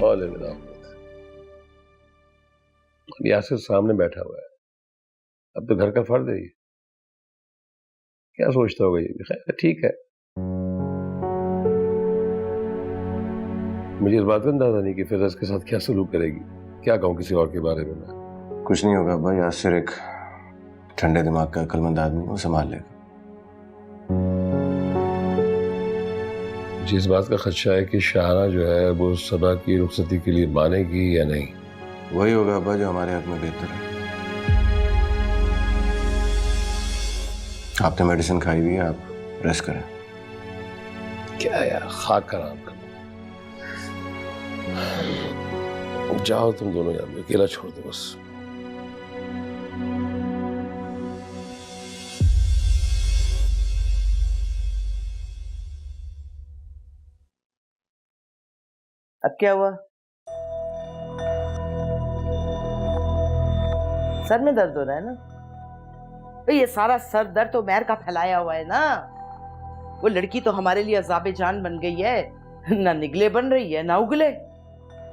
हौले बिला अब यासिर सामने बैठा हुआ है, अब तो घर का फर्द है ये। क्या सोचता होगा ये? खैर ठीक है, मुझे इस बात का अंदाजा नहीं कि फिरदौस के साथ क्या सलूक करेगी। क्या कहूँ किसी और के बारे में मैं। कुछ नहीं होगा भाई, यासिर एक ठंडे दिमाग का अक्लमंद आदमी, वो संभाल लेगा। मुझे इस बात का खदशा है कि शाहरा जो है वो सबा की रुखसती के लिए मानेगी या नहीं। वही होगा अब्बा जो हमारे हक में बेहतर है। आपने मेडिसिन खाई हुई है, आप रेस्ट करें। क्या यार, खाक खराब कर। जाओ तुम दोनों यार, अकेला छोड़ दो बस। अब क्या हुआ? सर में दर्द हो रहा है ना? तो ये सारा सर दर्द तो मैर का फैलाया हुआ है ना। वो लड़की तो हमारे लिए अज़ाबे जान बन गई है, ना निगले बन रही है ना उगले।